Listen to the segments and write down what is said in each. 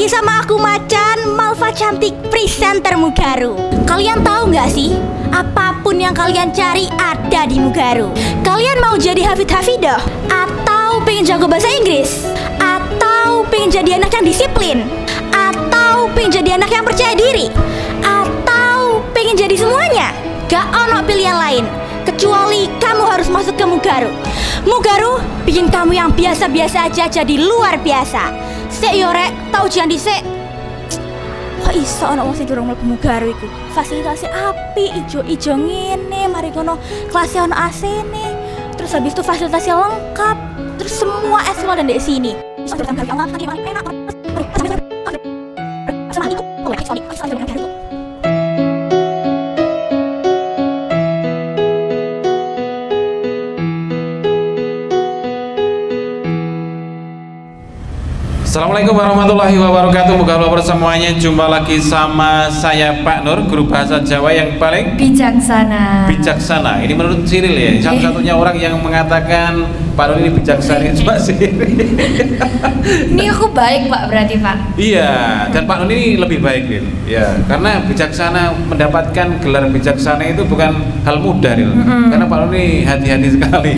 lagi sama aku Macan, Malva Cantik, presenter Mugaru. Kalian tahu nggak sih, apapun yang kalian cari ada di Mugaru. Kalian mau jadi Hafid-Hafidah, atau pengen jago bahasa Inggris, atau pengen jadi anak yang disiplin, atau pengen jadi anak yang percaya diri, atau pengen jadi semuanya? Gak ono pilihan lain kecuali kamu harus masuk ke Mugaru. Mugaru bikin kamu yang biasa-biasa aja jadi luar biasa. Sek yo rek, tau ujian dhisik. Kok iso ana wong sing durung mlebu Mugaru iku? Fasilitasnya apik, ijo-ijo ngene, mari ngono kelasnya ono AC-ne. Terus habis itu fasilitasnya lengkap. Terus semua sekolah dan di sini. Assalamualaikum warahmatullahi wabarakatuh. Moga Allah semuanya. Jumpa lagi sama saya Pak Nur, guru bahasa Jawa yang paling bijaksana. Bijaksana. Ini menurut Cyril ya, satu-satunya orang yang mengatakan Pak Nur ini bijaksana itu Pak Cyril. Ini aku baik Pak berarti Pak. Iya, dan Pak Nur ini lebih baik Ril. Ya, karena bijaksana, mendapatkan gelar bijaksana itu bukan hal mudah Ril. Karena Pak Nur ini hati-hati sekali.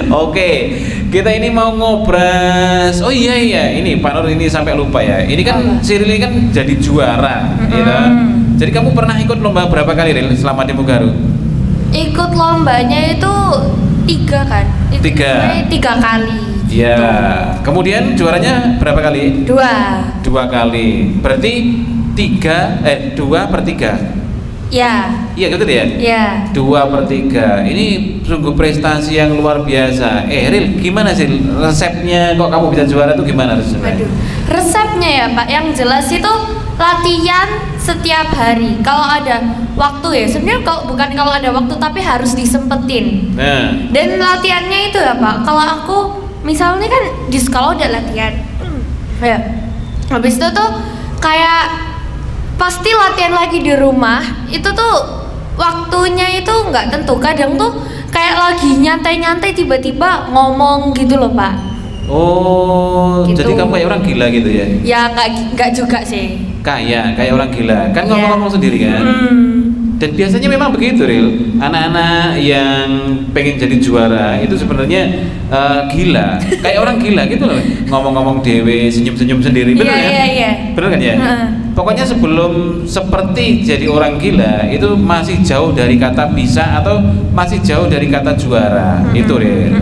Oke, kita ini mau ngobras. Oh iya, ini Pak Nur ini sampai lupa ya. Ini kan Cyril ini kan jadi juara, gitu. Jadi kamu pernah ikut lomba berapa kali Ril selama di Mugaru? Ikut lombanya itu 3 kan? Tiga kali. Iya. Kemudian juaranya berapa kali? 2 kali. Berarti 2/3. Ya. Iya gitu ya? Ya. 2/3. Ini sungguh prestasi yang luar biasa. Ril, gimana sih resepnya kok kamu bisa juara tuh gimana resepnya? Aduh, resepnya ya Pak, yang jelas itu latihan setiap hari. Kalau ada waktu ya, sebenarnya kalau ada waktu tapi harus disempetin. Nah. Dan latihannya itu ya Pak, kalau aku misalnya kan di sekolah udah latihan. Ya. Habis itu tuh kayak pasti latihan lagi di rumah itu tuh waktunya itu nggak tentu, kadang tuh kayak lagi nyantai-nyantai tiba-tiba ngomong gitu loh Pak. Oh, gitu. Jadi kamu kayak orang gila gitu ya? Ya nggak juga sih. Kayak orang gila kan, ngomong-ngomong sendiri kan? Dan biasanya memang begitu Ril, anak-anak yang pengen jadi juara itu sebenarnya gila, kayak orang gila gitu loh, ngomong-ngomong dewe, senyum-senyum sendiri, bener kan? Iya. Bener kan ya? Pokoknya sebelum seperti jadi orang gila itu masih jauh dari kata bisa atau masih jauh dari kata juara, itu Ril.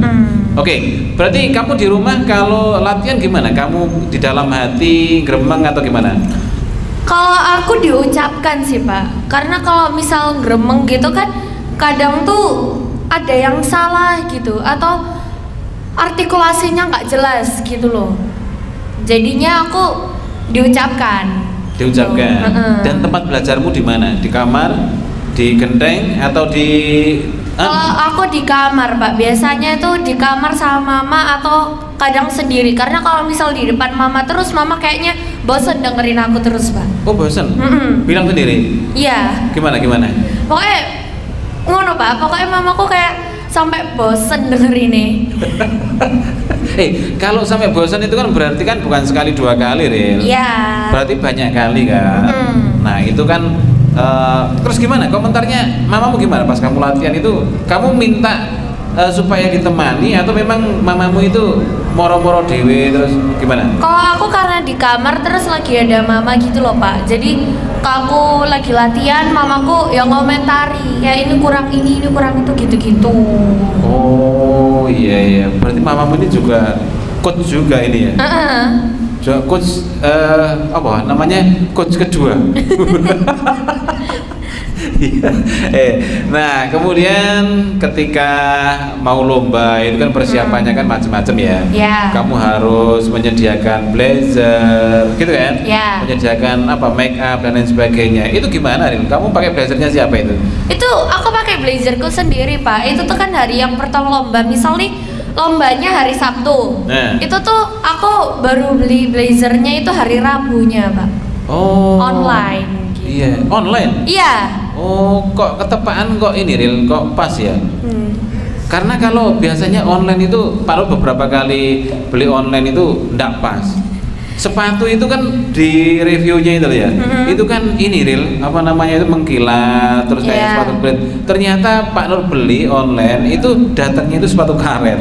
Oke, berarti kamu di rumah kalau latihan gimana? Kamu di dalam hati gremeng atau gimana? Kalau aku diucapkan sih Pak, karena kalau misal gremeng gitu kan kadang tuh ada yang salah gitu atau artikulasinya nggak jelas gitu loh. Jadinya aku diucapkan. Dan tempat belajarmu di mana? Di kamar, di genteng atau di? Kalau aku di kamar Pak, biasanya itu di kamar sama mama atau kadang sendiri. Karena kalau misal di depan mama terus, mama kayaknya bosen dengerin aku terus Pak. Oh bosen? Bilang sendiri? Iya. Gimana? Pokoknya ngono Pak, pokoknya mamaku kayak sampai bosen dengerinnya. Kalau sampai bosan itu kan berarti kan bukan sekali 2 kali Ril. Iya. Berarti banyak kali kan. Nah itu kan terus gimana komentarnya mamamu gimana pas kamu latihan itu? Kamu minta supaya ditemani atau memang mamamu itu moro-moro dewe terus gimana? Kalau aku karena di kamar terus lagi ada mama gitu loh Pak. Jadi kalau aku lagi latihan mamaku yang ngomentari kayak ini kurang itu gitu-gitu. Oh iya. Berarti mamamu ini juga coach juga ini ya? Coach apa namanya? Coach kedua. Nah kemudian ketika mau lomba itu kan persiapannya kan macam-macam ya. Kamu harus menyediakan blazer gitu kan, menyediakan apa make up dan lain sebagainya. Itu gimana Ril? Kamu pakai blazernya siapa itu? Itu aku pakai blazerku sendiri Pak. Itu tuh kan hari yang pertama lomba, misal nih lombanya hari Sabtu, itu tuh aku baru beli blazernya itu hari Rabunya Pak. Oh, online gitu. Iya, online? Iya. Oh, kok ketepaan kok ini Ril, kok pas ya? Karena kalau biasanya online itu, kalau beberapa kali beli online itu enggak pas. sepatu itu kan di reviewnya itu ya, itu kan ini real apa namanya itu mengkilat terus kayak sepatu brand. Ternyata Pak Nur beli online itu datangnya itu sepatu karet.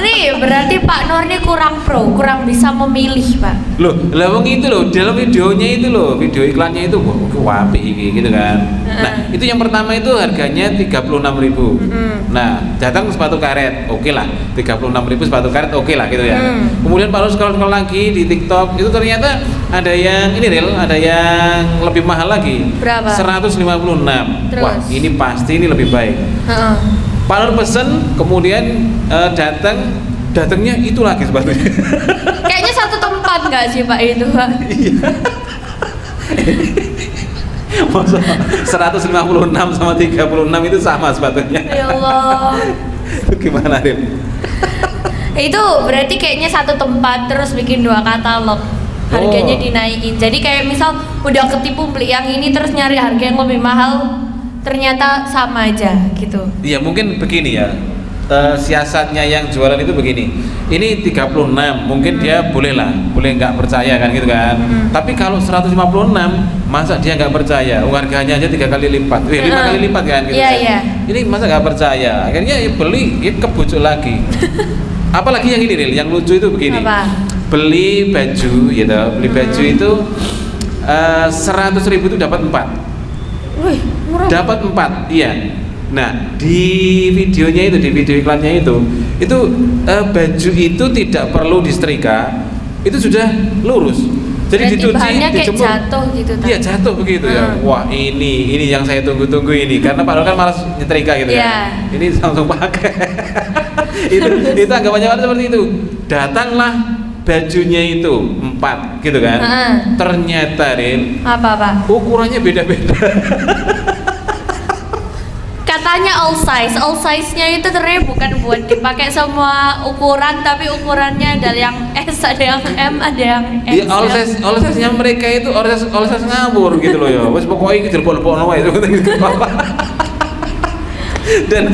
Ini berarti Pak Nur ini kurang kurang bisa memilih, Pak. Loh, lawang itu loh dalam videonya itu loh, video iklannya itu wapi gitu kan. Nah, itu yang pertama itu harganya 36.000. Nah, datang sepatu karet, oke lah. 36.000 sepatu karet, oke lah gitu ya. Kemudian Pak Nur scroll lagi di TikTok, itu ternyata ada yang ini real, ada yang lebih mahal lagi. Berapa? 156. Terus? Wah, ini pasti ini lebih baik. Pak Nur pesen, kemudian datangnya itu lagi sepatunya. Kayaknya satu tempat nggak sih Pak itu, Pak? Iya. Masa 156 sama 36 itu sama sepatunya. Ya Allah. Itu gimana, Rin? Itu berarti kayaknya satu tempat terus bikin 2 katalog. Harganya dinaikin. Jadi kayak misal udah ketipu beli yang ini terus nyari harga yang lebih mahal, ternyata sama aja gitu. Iya, mungkin begini ya. Siasatnya yang jualan itu begini, ini 36 mungkin dia boleh nggak percaya kan gitu kan. Tapi kalau 156 masa dia nggak percaya, harganya aja 3 kali lipat, 5 kali lipat kan gitu kan. Ini masa nggak percaya, akhirnya ya beli, ya kebujuk lagi. Apalagi yang ini Ril, yang lucu itu begini. Apa? Beli baju gitu, itu 100.000 itu dapat 4. Wih, murah. Dapat 4, iya. Nah, di videonya itu, di video iklannya itu baju itu tidak perlu disetrika, itu sudah lurus. Jadi dicuci, dijemur. Jatuh gitu. Iya, jatuh begitu ya. Wah, ini yang saya tunggu-tunggu ini, karena Pak Nur kan malas nyetrika gitu ya. Ini langsung pakai. itu anggapannya seperti itu. Datanglah bajunya itu 4 gitu kan. Ternyata Rin, apa? ukurannya beda-beda. Katanya all size-nya itu ternyata bukan buat dipakai semua ukuran, tapi ukurannya ada yang S, ada yang M, ada yang XL. Iya, all size-nya mereka itu all size ngawur gitu loh ya. Wes pokoknya iki dilebok-lebokno wae dan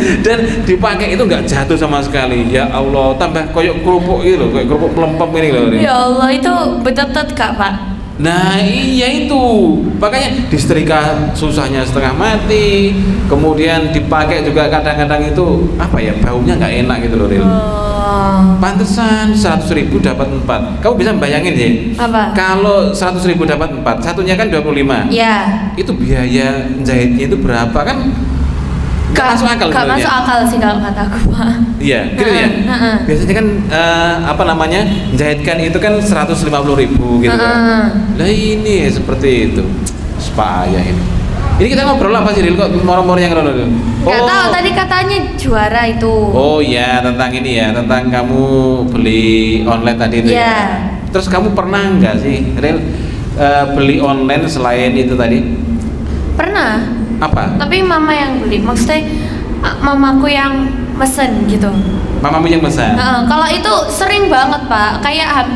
dipakai itu nggak jatuh sama sekali. Ya Allah, tambah koyok kerupuk gitu loh, kayak kerupuk pelempem ini loh. Ya Allah, itu betul-betul Kak, Pak. Nah iya itu, makanya disetrika susahnya setengah mati, kemudian dipakai juga kadang-kadang itu apa ya, baunya nggak enak gitu loh Ril. Pantesan 100.000 dapat 4. Kamu bisa bayangin sih? Apa? Kalau 100.000 dapat 4, satunya kan 25. Iya. Itu biaya jahitnya itu berapa kan? Gak masuk akal. Gak masuk akal sih kalau kataku, Pak. Iya, gitu ya. Biasanya kan apa namanya, jahitkan itu kan 150.000 gitu kan. Lah ini seperti itu. Payah ini. Ini kita ngobrol apa sih, Ril? Kok moro-moro yang ngono? Gak tahu, tadi katanya juara itu. Oh iya, tentang ini ya, tentang kamu beli online tadi itu ya. Terus kamu pernah nggak sih, Ril, beli online selain itu tadi? Pernah. Apa? Tapi mama yang beli, maksudnya mamaku yang mesen gitu. Mamamu yang mesen? Kalau itu sering banget Pak, kayak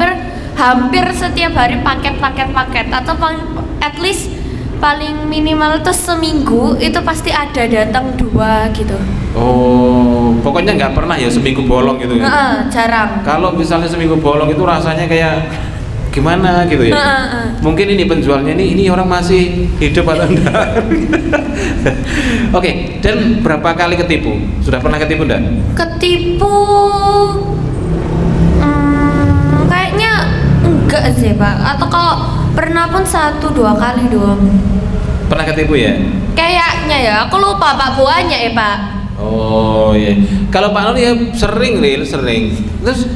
hampir setiap hari paket atau at least paling minimal tuh seminggu itu pasti ada datang 2 gitu. Oh, pokoknya nggak pernah ya seminggu bolong gitu ya? Jarang. Kalau misalnya seminggu bolong itu rasanya kayak gimana gitu ya. Mungkin ini penjualnya ini orang masih hidup atau enggak. Oke, dan berapa kali ketipu? Sudah pernah ketipu enggak? Ketipu kayaknya enggak sih Pak, atau kalau pernah pun 1-2 kali doang. Pernah ketipu ya? Kayaknya ya, aku lupa Pak, buahnya ya Pak. Oh iya. Kalau Pak Nur ya sering. Terus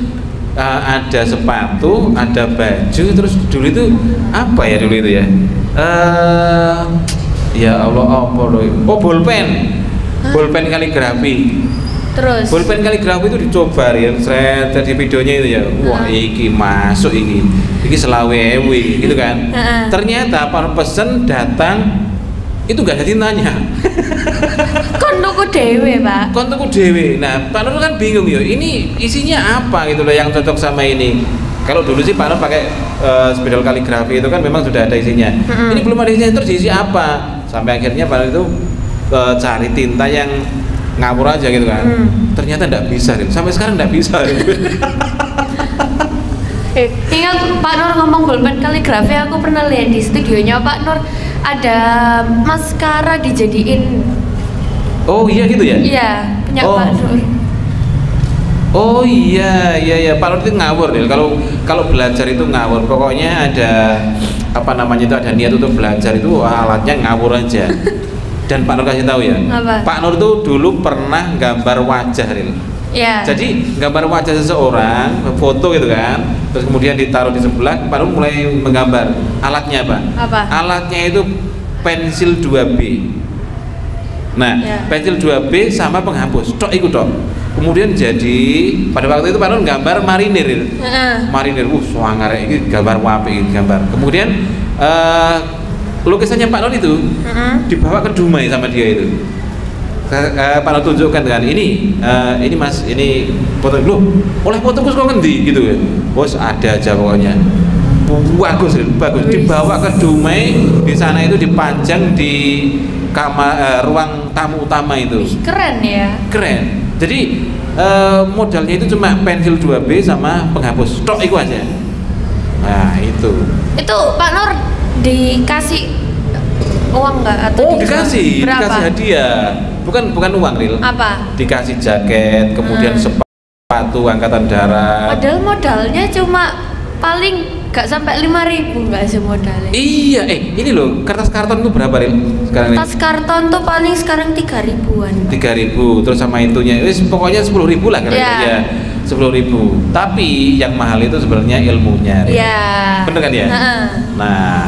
ada sepatu, ada baju, terus dulu itu apa ya dulu itu ya? Ya Allah, apa loh? Oh, bolpen kaligrafi. Terus? Bolpen kaligrafi itu dicoba ya, di videonya itu ya. Wah, iki masuk iki selawe ewi gitu kan. Ternyata para pesen datang itu nggak ada tintanya. Kon tuku dewe Pak. Nah, Pak Nur kan bingung ya, ini isinya apa gitu loh yang cocok sama ini. Kalau dulu sih Pak Nur pakai spidol kaligrafi itu kan memang sudah ada isinya. Ini belum ada isinya, terus diisi apa? Sampai akhirnya Pak Nur itu cari tinta yang ngawur aja gitu kan. Ternyata enggak bisa, sampai sekarang enggak bisa. Ingat Pak Nur ngomong bolpen kaligrafi, aku pernah lihat di studionya Pak Nur ada maskara dijadiin. Oh iya gitu ya? Iya, punya Pak Nur. Oh iya, Pak Nur itu ngawur deh. Kalau belajar itu ngawur. Pokoknya ada apa namanya itu, ada niat untuk belajar itu alatnya ngawur aja. Dan Pak Nur kasih tahu ya. Apa? Pak Nur tuh dulu pernah gambar wajah, Ril. Ya. Jadi gambar wajah seseorang, foto gitu kan. Terus kemudian ditaruh di sebelah, Pak Nur mulai menggambar. Alatnya apa? Alatnya itu pensil 2B. Nah, pensil 2B sama penghapus. Tok itu tok. Kemudian jadi pada waktu itu Pak Nur gambar marinir. Marinir, swangar ini gambar wapi gambar. Kemudian lukisannya Pak Nur itu dibawa ke Dumai sama dia itu. Pak Nur tunjukkan kan ini Mas, ini foto lu. Oleh fotoku kok ngendi gitu ya. Bos ada aja pokoknya. Bagus. Dibawa ke Dumai, di sana itu dipajang di kamar ruang tamu utama itu. Keren ya. Keren. Jadi modalnya itu cuma pensil 2B sama penghapus. Tok itu aja. Nah, itu. Itu Pak Nur dikasih uang nggak atau dikasih hadiah. Bukan uang, Ril. Apa? Dikasih jaket, kemudian sepatu angkatan darat. Padahal modalnya cuma paling gak sampai 5.000 nggak sih modalnya? Iya, ini loh, kertas karton itu berapa, Ril? Sekarang kertas karton tuh paling sekarang 3.000-an. 3.000, terus sama itunya, pokoknya 10.000 lah kira-kira ya. 10.000. Tapi yang mahal itu sebenarnya ilmunya. Iya. Bener kan ya? Nah,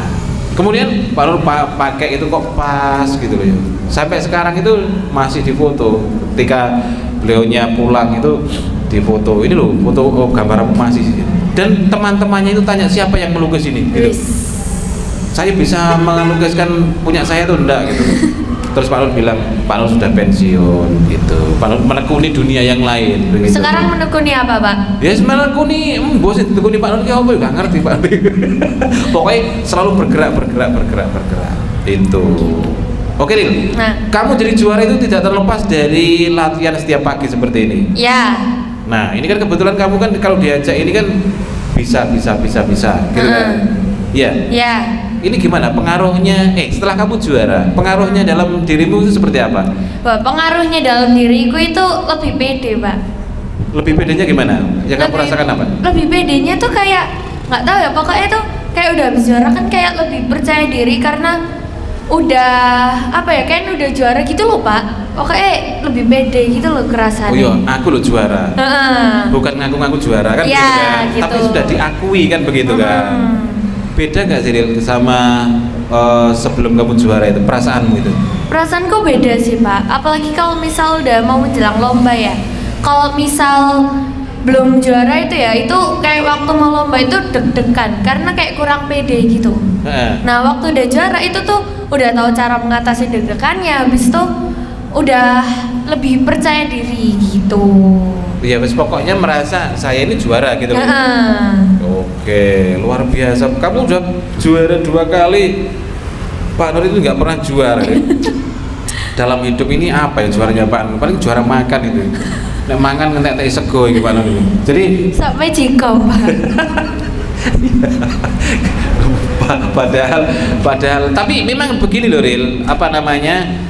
kemudian Pak Nur pakai itu kok pas gitu loh ya. Sampai sekarang itu masih difoto. Ketika beliaunya pulang itu difoto. Ini loh, foto gambar masih. Dan teman-temannya itu tanya siapa yang melukis ini gitu. Saya bisa melukiskan punya saya tuh enggak gitu. Terus Pak Nur bilang Pak Nur sudah pensiun gitu. Pak Nur menekuni dunia yang lain begitu. Sekarang menekuni apa, Pak? Ya menekuni bos itu menekuni Pak Nur ya apa enggak ngerti Pak. Pokoknya selalu bergerak itu. Oke, Ril. Nah, kamu jadi juara itu tidak terlepas dari latihan setiap pagi seperti ini. Ya. Nah, ini kan kebetulan kamu kan kalau diajak ini kan bisa gitu kan. Iya. Ya. Ini gimana pengaruhnya? Setelah kamu juara, pengaruhnya dalam dirimu itu seperti apa? Wah, pengaruhnya dalam diriku itu lebih pede, Pak. Lebih pedenya gimana? Yang kamu rasakan apa? Lebih pedenya tuh kayak nggak tahu ya, pokoknya tuh kayak udah habis juara kan kayak lebih percaya diri karena udah apa ya, kan udah juara gitu loh, Pak. Pokoknya lebih pede gitu loh kerasannya. Oh iya, aku loh juara. Bukan ngaku-ngaku juara kan ya, gitu kan. Gitu. Tapi sudah diakui kan begitu kan. Beda nggak sih Ril sama sebelum kamu juara itu, perasaanmu itu? Perasaanku beda sih, Pak. Apalagi kalau misal udah mau menjelang lomba ya. Kalau misal belum juara itu ya, itu kayak waktu mau lomba itu deg-degan karena kayak kurang pede gitu. Nah, waktu udah juara itu tuh udah tahu cara mengatasi deg-degannya, habis itu udah lebih percaya diri gitu. Iya, pokoknya merasa saya ini juara gitu. Oke, luar biasa. Kamu udah juara 2 kali. Pak Nur itu nggak pernah juara. Dalam hidup ini apa ya juaranya Pak Nur? Paling juara makan itu. Nek mangan ngentek sego iki Pak Nur. Jadi sampai jiko, Pak. padahal tapi memang begini loh Ril, apa namanya?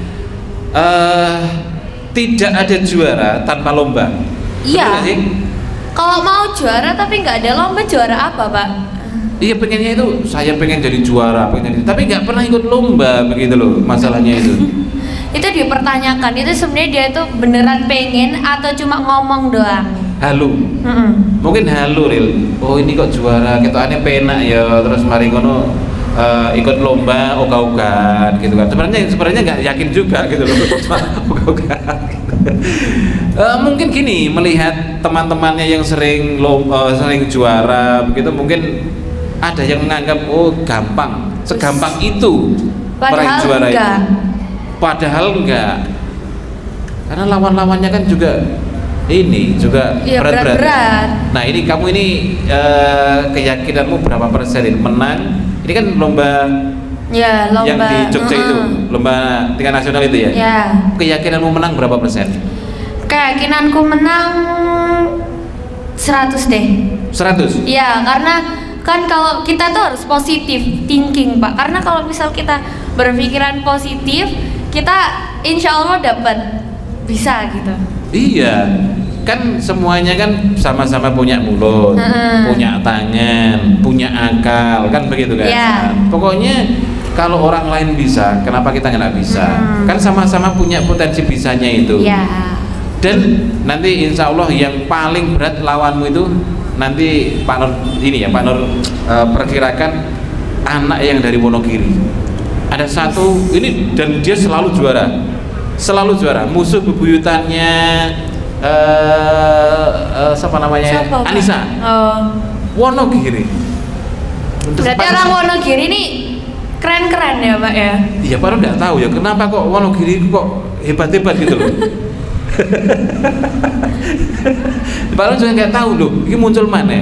Tidak ada juara tanpa lomba. Iya. Kalau mau juara tapi nggak ada lomba, juara apa, Pak? Iya, pengennya itu saya pengen jadi juara, tapi nggak pernah ikut lomba begitu loh masalahnya itu. Itu dipertanyakan, itu sebenarnya dia itu beneran pengen atau cuma ngomong doang? Halu. Mungkin halu Ril. Oh ini kok juara, ketokane penak ya, terus mari ngono ikut lomba ogah-ogahan gitu kan. Sebenarnya nggak yakin juga gitu loh. Ogah-ogahan. Mungkin gini, melihat teman-temannya yang sering juara begitu, mungkin ada yang menganggap oh gampang, segampang itu meraih juara itu. Padahal enggak. Karena lawan-lawannya kan juga berat-berat. Nah, ini kamu ini keyakinanmu berapa persen menang? Ini kan lomba yang di Jogja itu, lomba tingkat nasional itu ya? Ya. Keyakinanmu menang berapa persen? Keyakinanku menang 100 deh. 100? 100? Iya, karena kan kalau kita tuh harus positif thinking Pak, karena kalau misal kita berpikiran positif, kita insya Allah dapat bisa gitu. Iya, kan semuanya kan sama-sama punya mulut, punya tangan, punya akal, kan begitu kan? Yeah. Pokoknya kalau orang lain bisa, kenapa kita nggak bisa? Kan sama-sama punya potensi bisanya itu. Yeah. Dan nanti insya Allah yang paling berat lawanmu itu nanti Pak Nur ini ya, Pak Nur perkirakan anak yang dari Wonogiri. Ada satu ini dan dia selalu juara, musuh bebuyutannya siapa namanya? Siapa, Anissa. Wonogiri. Berarti orang Wonogiri ini keren-keren ya Pak ya? Iya, Pak Nur nggak tahu ya kenapa kok Wonogiri kok hebat-hebat gitu loh. Pak Nur juga nggak tahu loh, ini muncul mana,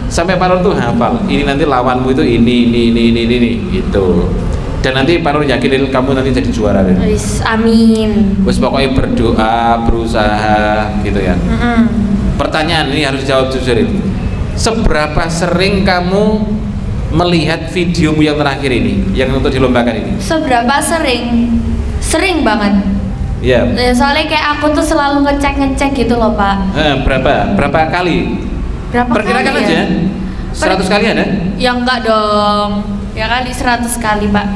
sampai Pak Nur tuh hafal. Ini nanti lawanmu itu ini gitu. Dan nanti Pak Nur yakinin kamu nanti jadi juara deh. Amin. Wes pokoknya berdoa, berusaha gitu ya. Pertanyaan ini harus dijawab jujur ini. Seberapa sering kamu melihat videomu yang terakhir ini, yang untuk dilombakan ini? Seberapa sering? Sering banget. Iya. Soalnya kayak aku tuh selalu ngecek gitu loh Pak. Berapa kali? Perkirakan kali aja. 100 kali ada? Ya enggak dong. Ya kali 100 kali Pak.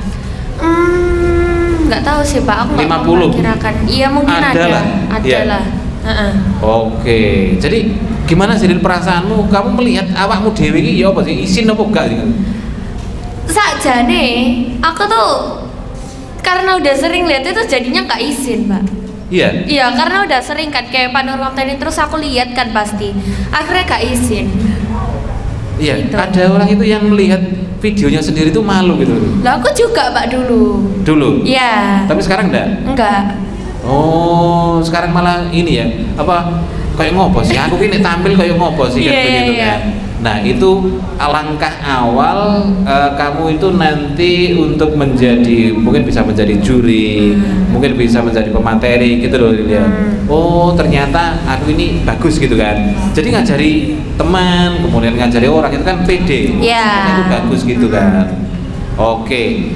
Enggak tahu sih Pak. Aku 50. Kirakan. Iya mungkin ada lah. Oke. Jadi gimana sih perasaanmu? Kamu melihat awakmu dewe iki ya apa sih? Isin apa enggak? Sakjane aku tuh karena udah sering lihat itu jadinya nggak izin Pak. Iya karena udah sering kan kayak Pak Nur kontenin terus aku lihat kan pasti akhirnya nggak izin. Iya gitu. Ada orang itu yang melihat videonya sendiri tuh malu gitu. Lah aku juga Pak dulu. Iya. Tapi sekarang enggak. Oh sekarang malah ini ya apa kayak ngopo sih aku ini tampil kayak ngopo sih kan begitu kan. Nah itu alangkah awal kamu itu nanti untuk menjadi mungkin bisa menjadi juri, mungkin bisa menjadi pemateri gitu loh ya. Oh ternyata aku ini bagus gitu kan. Jadi ngajari teman, kemudian ngajari orang itu kan pede. Itu bagus gitu kan. Oke.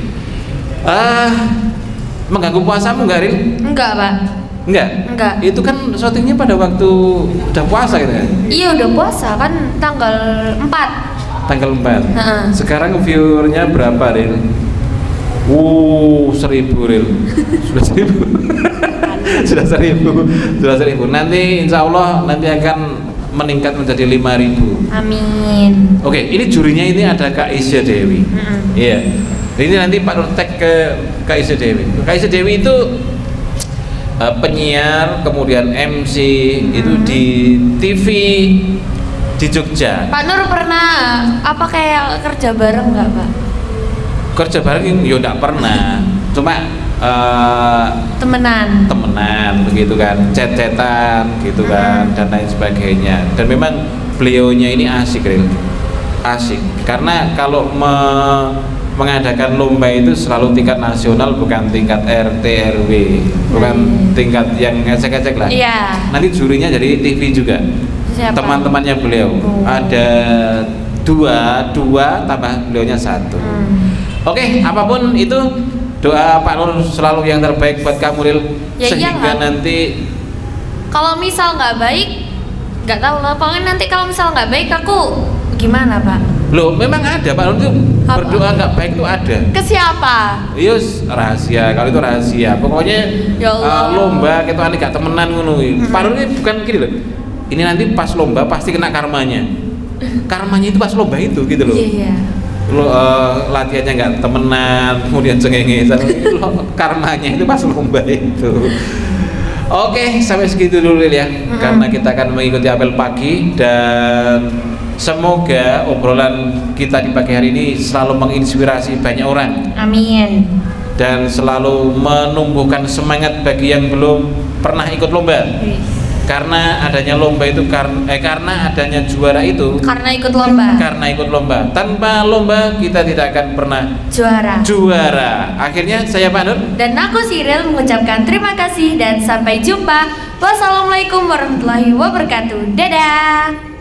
Mengganggu puasamu nggak Ril? Enggak Pak. Enggak. Itu kan syutingnya pada waktu udah puasa gitu kan? Iya udah puasa kan tanggal 4. Tanggal 4. Sekarang viewernya berapa Ril? 1.000 Ril. Sudah 1.000. Nanti insya Allah nanti akan meningkat menjadi 5.000. Amin. Oke, ini jurinya ini ada Kak Isya Dewi. Iya. Ini nanti Pak Nur tag ke Kak Isya Dewi. Kak Isya Dewi itu penyiar, kemudian MC itu di TV di Jogja. Pak Nur pernah apa kayak kerja bareng nggak Pak? Kerja bareng ya enggak pernah, cuma temenan begitu kan, chat-chatan gitu kan dan lain sebagainya. Dan memang beliaunya ini asik karena kalau mengadakan lomba itu selalu tingkat nasional, bukan tingkat RT RW, bukan tingkat yang ngecek-ngecek lah. Nanti jurinya dari TV juga. Teman-temannya beliau ada dua tambah beliaunya 1. Oke, apapun itu doa Pak Nur selalu yang terbaik buat kamu Ril. Sehingga nanti kalau misal nggak baik nggak tahu lah, pokoknya nanti kalau misal nggak baik aku gimana Pak? Loh, memang ada Pak Nur tuh berdoa nggak baik tuh ada. Ke siapa? Yus rahasia, kalau itu rahasia. Pokoknya lomba kita ini gak temenan ngono. Pak Nur ini bukan gini loh. Ini nanti pas lomba pasti kena karmanya. Karmanya itu pas lomba itu gitu loh. Latihannya nggak temenan, kemudian cengengesan. Karmanya itu pas lomba itu. Oke, sampai segitu dulu ya. Karena kita akan mengikuti apel pagi dan semoga obrolan kita di pagi hari ini selalu menginspirasi banyak orang. Amin. Dan selalu menumbuhkan semangat bagi yang belum pernah ikut lomba. Karena adanya lomba itu karena adanya juara itu karena ikut lomba. Karena ikut lomba. Tanpa lomba kita tidak akan pernah juara. Akhirnya saya Pak Nur dan aku Siril mengucapkan terima kasih dan sampai jumpa. Wassalamualaikum warahmatullahi wabarakatuh. Dadah.